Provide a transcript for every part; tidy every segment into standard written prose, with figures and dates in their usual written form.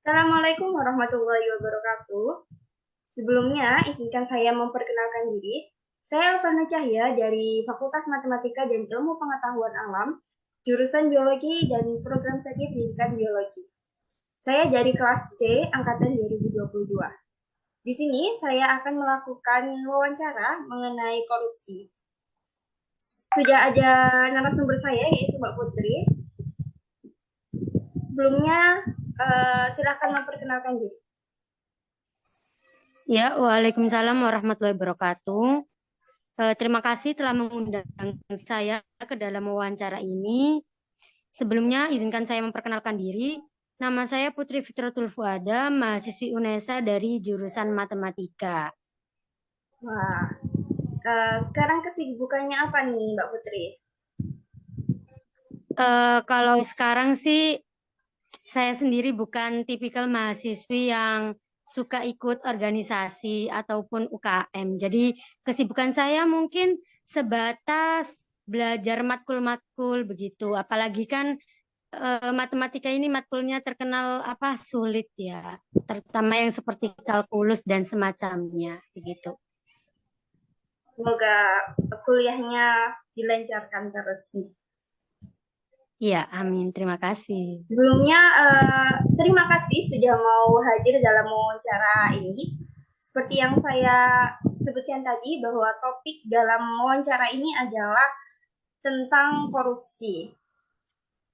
Assalamualaikum warahmatullahi wabarakatuh. Sebelumnya, izinkan saya memperkenalkan diri. Saya Elvana Cahya dari Fakultas Matematika dan Ilmu Pengetahuan Alam, jurusan Biologi dan Program Studi Pendidikan Biologi. Saya dari kelas C, angkatan 2022. Di sini saya akan melakukan wawancara mengenai korupsi. Sudah ada narasumber saya, yaitu Mbak Putri. Sebelumnya, silakan memperkenalkan diri. Ya, Waalaikumsalam warahmatullahi wabarakatuh. Terima kasih telah mengundang saya ke dalam wawancara ini. Sebelumnya, izinkan saya memperkenalkan diri. Nama saya Putri Fitratul Fuada, mahasiswi UNESA dari jurusan Matematika. Wah, sekarang kesibukannya apa nih, Mbak Putri? Kalau sekarang sih, saya sendiri bukan tipikal mahasiswi yang suka ikut organisasi ataupun UKM. Jadi kesibukan saya mungkin sebatas belajar matkul-matkul begitu. Apalagi kan matematika ini matkulnya terkenal apa sulit ya, terutama yang seperti kalkulus dan semacamnya begitu. Semoga kuliahnya dilancarkan terus nih. Iya, amin. Terima kasih. Sebelumnya, terima kasih sudah mau hadir dalam wawancara ini. Seperti yang saya sebutkan tadi, bahwa topik dalam wawancara ini adalah tentang korupsi.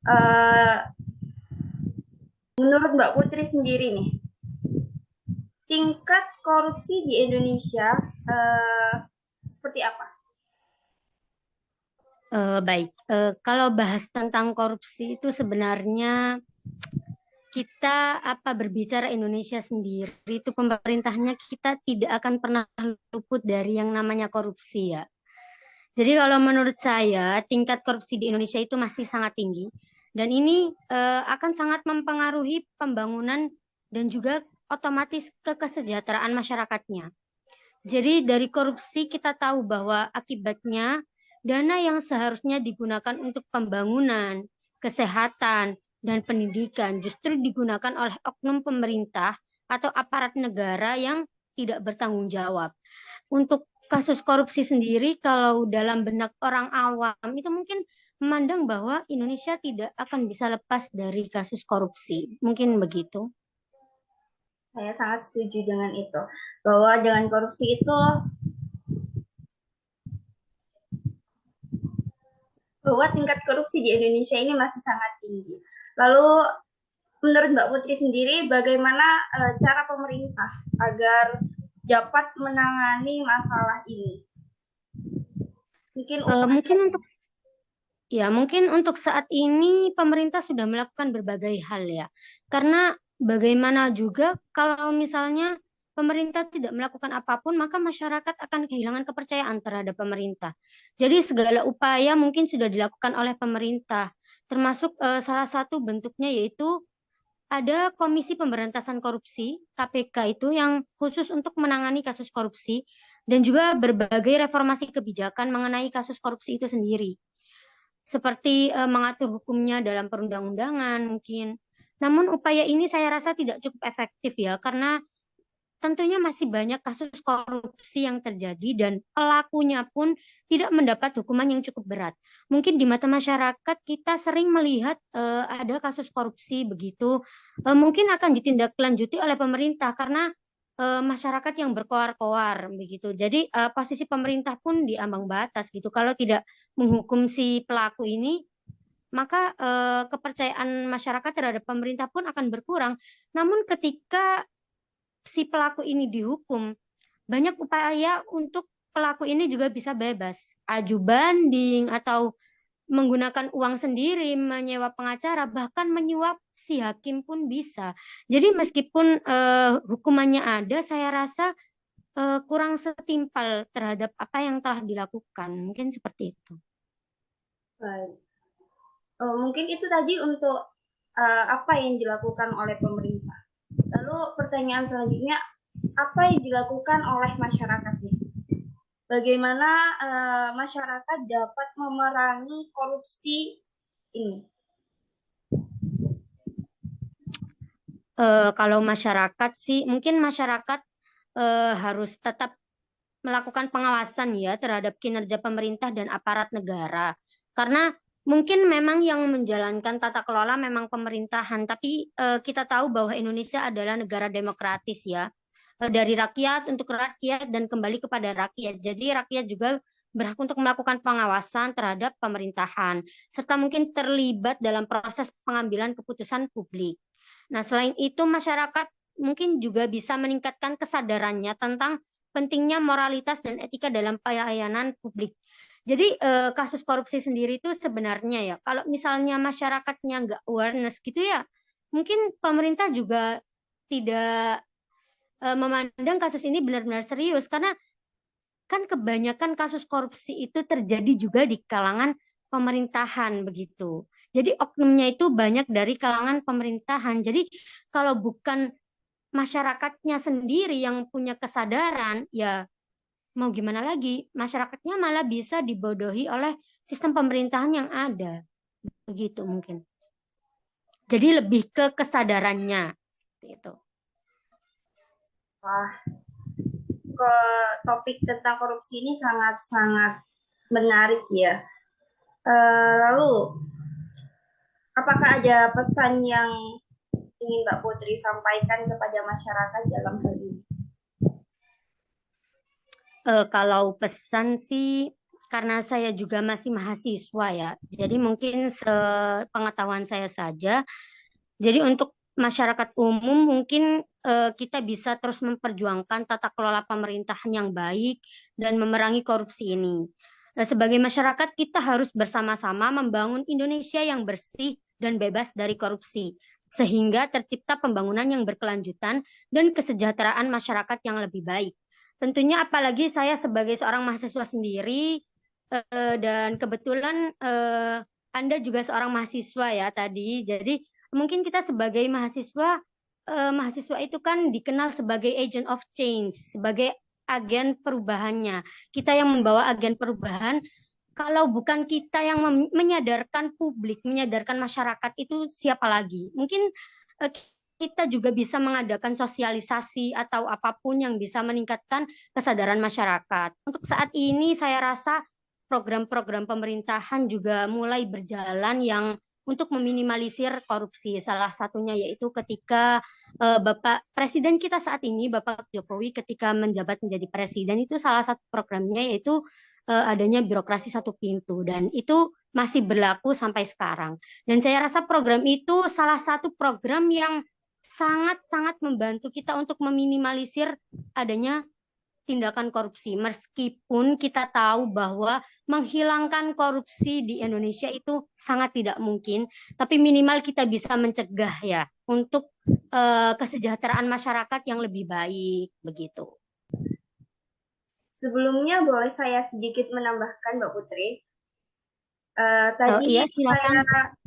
Eh, Menurut Mbak Putri sendiri nih, tingkat korupsi di Indonesia eh, seperti apa? Baik, kalau bahas tentang korupsi itu sebenarnya kita apa berbicara Indonesia sendiri itu pemerintahnya kita tidak akan pernah luput dari yang namanya korupsi ya. Jadi kalau menurut saya tingkat korupsi di Indonesia itu masih sangat tinggi dan ini akan sangat mempengaruhi pembangunan dan juga otomatis kesejahteraan masyarakatnya. Jadi dari korupsi kita tahu bahwa akibatnya dana yang seharusnya digunakan untuk pembangunan, kesehatan, dan pendidikan justru digunakan oleh oknum pemerintah atau aparat negara yang tidak bertanggung jawab. Untuk kasus korupsi sendiri, kalau dalam benak orang awam itu mungkin memandang bahwa Indonesia tidak akan bisa lepas dari kasus korupsi. Mungkin begitu. Saya sangat setuju dengan itu, bahwa dengan korupsi itu, bahwa tingkat korupsi di Indonesia ini masih sangat tinggi. Lalu menurut Mbak Putri sendiri, bagaimana cara pemerintah agar dapat menangani masalah ini? Mungkin upaya. Mungkin untuk Ya, mungkin untuk saat ini pemerintah sudah melakukan berbagai hal ya. Karena bagaimana juga kalau misalnya pemerintah tidak melakukan apapun, maka masyarakat akan kehilangan kepercayaan terhadap pemerintah. Jadi segala upaya mungkin sudah dilakukan oleh pemerintah, termasuk salah satu bentuknya yaitu ada Komisi Pemberantasan Korupsi, KPK itu yang khusus untuk menangani kasus korupsi dan juga berbagai reformasi kebijakan mengenai kasus korupsi itu sendiri seperti mengatur hukumnya dalam perundang-undangan mungkin. Namun upaya ini saya rasa tidak cukup efektif ya, karena tentunya masih banyak kasus korupsi yang terjadi dan pelakunya pun tidak mendapat hukuman yang cukup berat. Mungkin di mata masyarakat kita sering melihat ada kasus korupsi begitu, mungkin akan ditindaklanjuti oleh pemerintah karena masyarakat yang berkoar-koar begitu. Jadi posisi pemerintah pun di ambang batas gitu. Kalau tidak menghukum si pelaku ini, maka kepercayaan masyarakat terhadap pemerintah pun akan berkurang. Namun ketika si pelaku ini dihukum, banyak upaya untuk pelaku ini juga bisa bebas, aju banding atau menggunakan uang sendiri, menyewa pengacara, bahkan menyuap si hakim pun bisa. Jadi meskipun hukumannya ada, saya rasa kurang setimpal terhadap apa yang telah dilakukan. Mungkin seperti itu. Baik. Mungkin itu tadi untuk apa yang dilakukan oleh pemerintah. Lalu pertanyaan selanjutnya, apa yang dilakukan oleh masyarakat nih? Bagaimana masyarakat dapat memerangi korupsi ini? Kalau masyarakat sih, mungkin masyarakat harus tetap melakukan pengawasan ya terhadap kinerja pemerintah dan aparat negara. Karena mungkin memang yang menjalankan tata kelola memang pemerintahan, tapi kita tahu bahwa Indonesia adalah negara demokratis ya. Dari rakyat untuk rakyat dan kembali kepada rakyat. Jadi rakyat juga berhak untuk melakukan pengawasan terhadap pemerintahan serta mungkin terlibat dalam proses pengambilan keputusan publik. Nah, selain itu masyarakat mungkin juga bisa meningkatkan kesadarannya tentang pentingnya moralitas dan etika dalam pelayanan publik. Jadi kasus korupsi sendiri itu sebenarnya ya, kalau misalnya masyarakatnya nggak awareness gitu ya, mungkin pemerintah juga tidak memandang kasus ini benar-benar serius karena kan kebanyakan kasus korupsi itu terjadi juga di kalangan pemerintahan begitu. Jadi oknumnya itu banyak dari kalangan pemerintahan. Jadi kalau bukan masyarakatnya sendiri yang punya kesadaran, ya mau gimana lagi? Masyarakatnya malah bisa dibodohi oleh sistem pemerintahan yang ada. Begitu mungkin. Jadi lebih ke kesadarannya seperti itu. Wah, ke topik tentang korupsi ini sangat-sangat menarik ya. Lalu, apakah ada pesan yang ingin Mbak Putri sampaikan kepada masyarakat dalam hal ini? Kalau pesan sih, karena saya juga masih mahasiswa ya, jadi mungkin sepengetahuan saya saja. Jadi untuk masyarakat umum mungkin kita bisa terus memperjuangkan tata kelola pemerintahan yang baik dan memerangi korupsi ini. Sebagai masyarakat kita harus bersama-sama membangun Indonesia yang bersih dan bebas dari korupsi, sehingga tercipta pembangunan yang berkelanjutan dan kesejahteraan masyarakat yang lebih baik. Tentunya apalagi saya sebagai seorang mahasiswa sendiri dan kebetulan Anda juga seorang mahasiswa ya tadi. Jadi mungkin kita sebagai mahasiswa, mahasiswa itu kan dikenal sebagai agent of change, sebagai agen perubahannya. Kita yang membawa agen perubahan. Kalau bukan kita yang menyadarkan publik, menyadarkan masyarakat itu siapa lagi? Mungkin eh, kita juga bisa mengadakan sosialisasi atau apapun yang bisa meningkatkan kesadaran masyarakat. Untuk saat ini saya rasa program-program pemerintahan juga mulai berjalan yang untuk meminimalisir korupsi. Salah satunya yaitu ketika Bapak Presiden kita saat ini, Bapak Jokowi ketika menjabat menjadi presiden itu salah satu programnya yaitu adanya birokrasi satu pintu dan itu masih berlaku sampai sekarang. Dan saya rasa program itu salah satu program yang sangat-sangat membantu kita untuk meminimalisir adanya tindakan korupsi. Meskipun kita tahu bahwa menghilangkan korupsi di Indonesia itu sangat tidak mungkin, tapi minimal kita bisa mencegah ya untuk kesejahteraan masyarakat yang lebih baik begitu. Sebelumnya boleh saya sedikit menambahkan Mbak Putri. Iya Tadi silakan.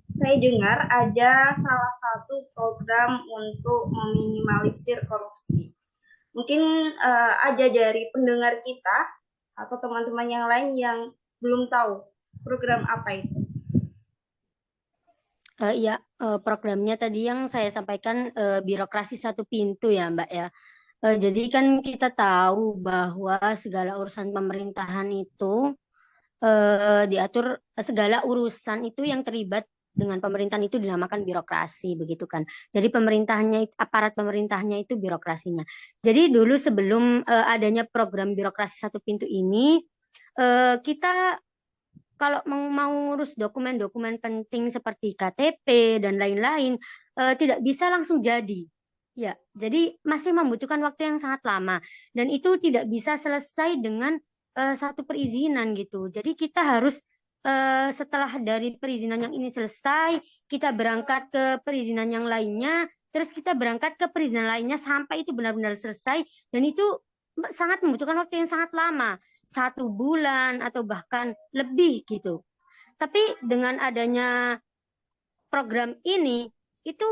saya dengar ada salah satu program untuk meminimalisir korupsi. Mungkin ada dari pendengar kita atau teman-teman yang lain yang belum tahu program apa itu. Iya, programnya tadi yang saya sampaikan birokrasi satu pintu ya, Mbak ya. Jadi kan kita tahu bahwa segala urusan pemerintahan itu diatur, segala urusan itu yang terlibat dengan pemerintahan itu dinamakan birokrasi begitu kan. Jadi pemerintahannya aparat pemerintahannya itu birokrasinya. Jadi dulu sebelum adanya program birokrasi satu pintu ini kita kalau mau ngurus dokumen-dokumen penting seperti KTP dan lain-lain tidak bisa langsung jadi. Ya, jadi masih membutuhkan waktu yang sangat lama dan itu tidak bisa selesai dengan satu perizinan gitu. Jadi kita harus setelah dari perizinan yang ini selesai, kita berangkat ke perizinan yang lainnya, terus kita berangkat ke perizinan lainnya sampai itu benar-benar selesai dan itu sangat membutuhkan waktu yang sangat lama, 1 bulan atau bahkan lebih gitu. Tapi dengan adanya program ini, itu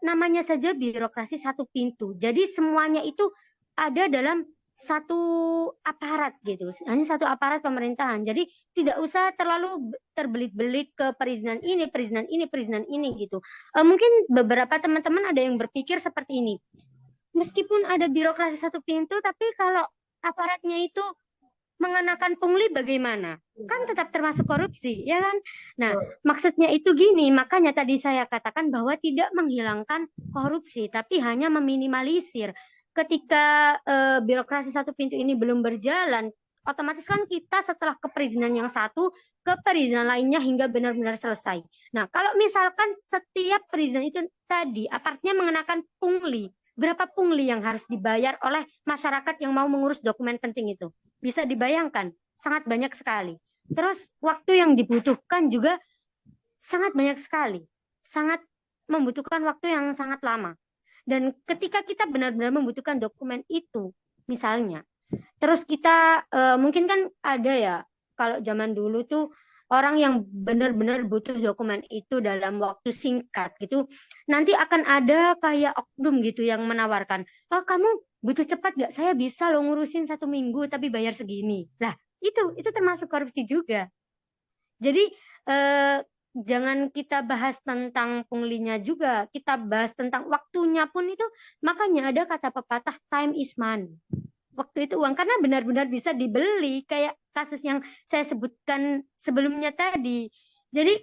namanya saja birokrasi satu pintu. Jadi semuanya itu ada dalam satu aparat gitu, hanya satu aparat pemerintahan. Jadi tidak usah terlalu terbelit-belit ke perizinan ini, perizinan ini, perizinan ini gitu. Mungkin beberapa teman-teman ada yang berpikir seperti ini. Meskipun ada birokrasi satu pintu, tapi kalau aparatnya itu mengenakan pungli bagaimana? Kan tetap termasuk korupsi, ya kan? Nah, maksudnya itu gini, makanya tadi saya katakan bahwa tidak menghilangkan korupsi, tapi hanya meminimalisir. Ketika birokrasi satu pintu ini belum berjalan, otomatis kan kita setelah keperizinan yang satu ke perizinan lainnya hingga benar-benar selesai. Nah, kalau misalkan setiap perizinan itu tadi aparatnya mengenakan pungli, berapa pungli yang harus dibayar oleh masyarakat yang mau mengurus dokumen penting itu? Bisa dibayangkan, sangat banyak sekali. Terus waktu yang dibutuhkan juga sangat banyak sekali. Sangat membutuhkan waktu yang sangat lama. Dan ketika kita benar-benar membutuhkan dokumen itu, misalnya, terus kita mungkin kan ada ya, kalau zaman dulu tuh orang yang benar-benar butuh dokumen itu dalam waktu singkat gitu, nanti akan ada kayak oknum gitu yang menawarkan, oh kamu butuh cepat gak? Saya bisa lo ngurusin 1 minggu tapi bayar segini. Lah itu termasuk korupsi juga. Jadi eh, jangan kita bahas tentang punglinya juga, kita bahas tentang waktunya pun itu. Makanya ada kata pepatah time is money. Waktu itu uang karena benar-benar bisa dibeli kayak kasus yang saya sebutkan sebelumnya tadi. Jadi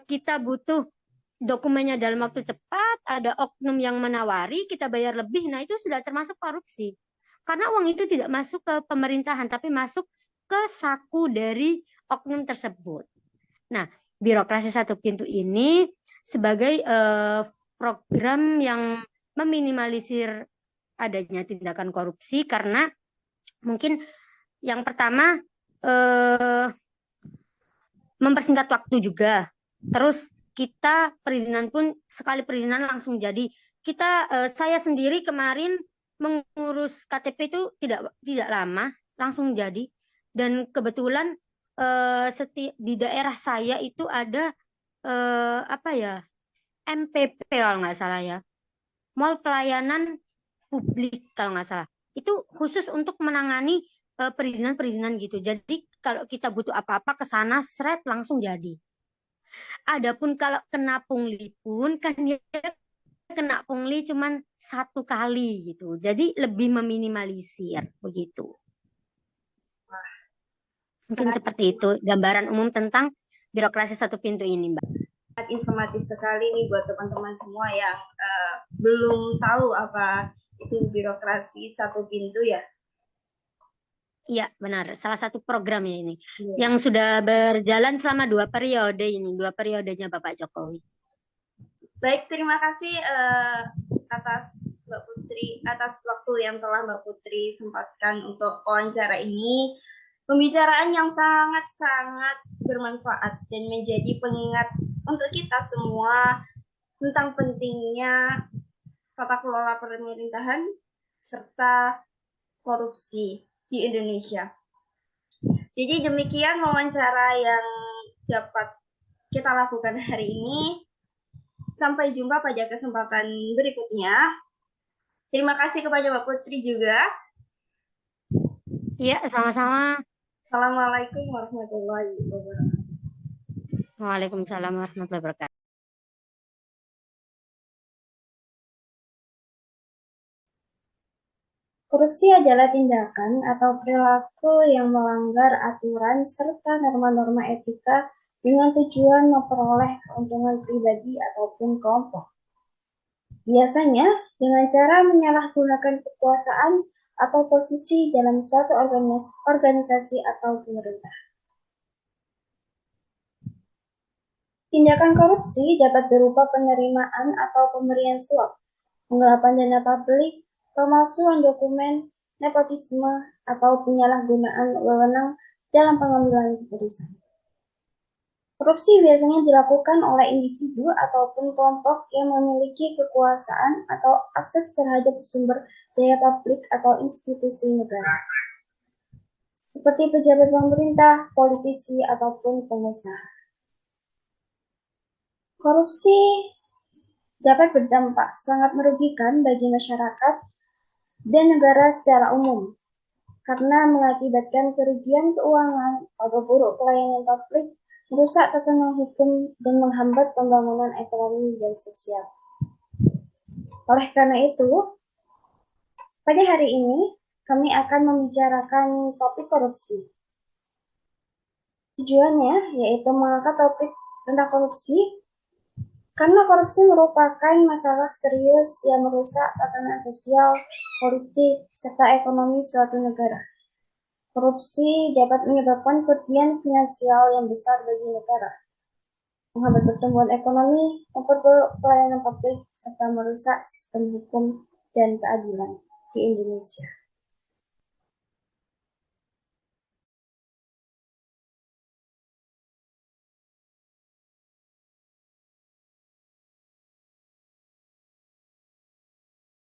kita butuh dokumennya dalam waktu cepat, ada oknum yang menawari, kita bayar lebih. Nah, itu sudah termasuk korupsi. Karena uang itu tidak masuk ke pemerintahan, tapi masuk ke saku dari oknum tersebut. Nah, birokrasi satu pintu ini sebagai program yang meminimalisir adanya tindakan korupsi karena mungkin yang pertama mempersingkat waktu juga. Terus kita perizinan pun sekali perizinan langsung jadi. Saya sendiri kemarin mengurus KTP itu tidak lama, langsung jadi. Dan kebetulan di daerah saya itu ada apa ya, MPP kalau nggak salah ya, Mall Pelayanan Publik kalau nggak salah. Itu khusus untuk menangani perizinan-perizinan gitu. Jadi kalau kita butuh apa-apa ke sana, seret langsung jadi. Adapun kalau kena pungli pun kan dia kena pungli cuman 1 kali gitu. Jadi lebih meminimalisir begitu. Mungkin Sangat seperti itu gambaran umum tentang birokrasi satu pintu ini, Mbak. informatif sekali nih buat teman-teman semua yang belum tahu apa itu birokrasi satu pintu ya. Iya, benar. Salah satu program ya ini. Yang sudah berjalan selama 2 periode ini. 2 periodenya Bapak Jokowi. Baik, terima kasih atas Mbak Putri, atas waktu yang telah Mbak Putri sempatkan untuk wawancara ini. Pembicaraan yang sangat-sangat bermanfaat dan menjadi pengingat untuk kita semua tentang pentingnya tata kelola pemerintahan serta korupsi di Indonesia. Jadi demikian wawancara yang dapat kita lakukan hari ini. Sampai jumpa pada kesempatan berikutnya. Terima kasih kepada Mbak Putri juga. Iya, sama-sama. Assalamualaikum warahmatullahi wabarakatuh. Waalaikumsalam warahmatullahi wabarakatuh. Korupsi adalah tindakan atau perilaku yang melanggar aturan serta norma-norma etika dengan tujuan memperoleh keuntungan pribadi ataupun kelompok. Biasanya dengan cara menyalahgunakan kekuasaan atau posisi dalam suatu organisasi atau pemerintah. Tindakan korupsi dapat berupa penerimaan atau pemberian suap, penggelapan dana publik, pemalsuan dokumen, nepotisme, atau penyalahgunaan wewenang dalam pengambilan keputusan. Korupsi biasanya dilakukan oleh individu ataupun kelompok yang memiliki kekuasaan atau akses terhadap sumber daya publik atau institusi negara, seperti pejabat pemerintah, politisi, ataupun pengusaha. Korupsi dapat berdampak sangat merugikan bagi masyarakat dan negara secara umum, karena mengakibatkan kerugian keuangan, buruk pelayanan publik, merusak tatanan hukum, dan menghambat pembangunan ekonomi dan sosial. Oleh karena itu, pada hari ini kami akan membicarakan topik korupsi. Tujuannya yaitu mengangkat topik tentang korupsi karena korupsi merupakan masalah serius yang merusak tatanan sosial, politik, serta ekonomi suatu negara. Korupsi dapat menyebabkan kerugian finansial yang besar bagi negara, menghambat pertumbuhan ekonomi, memperburuk pelayanan publik, serta merusak sistem hukum dan keadilan di Indonesia.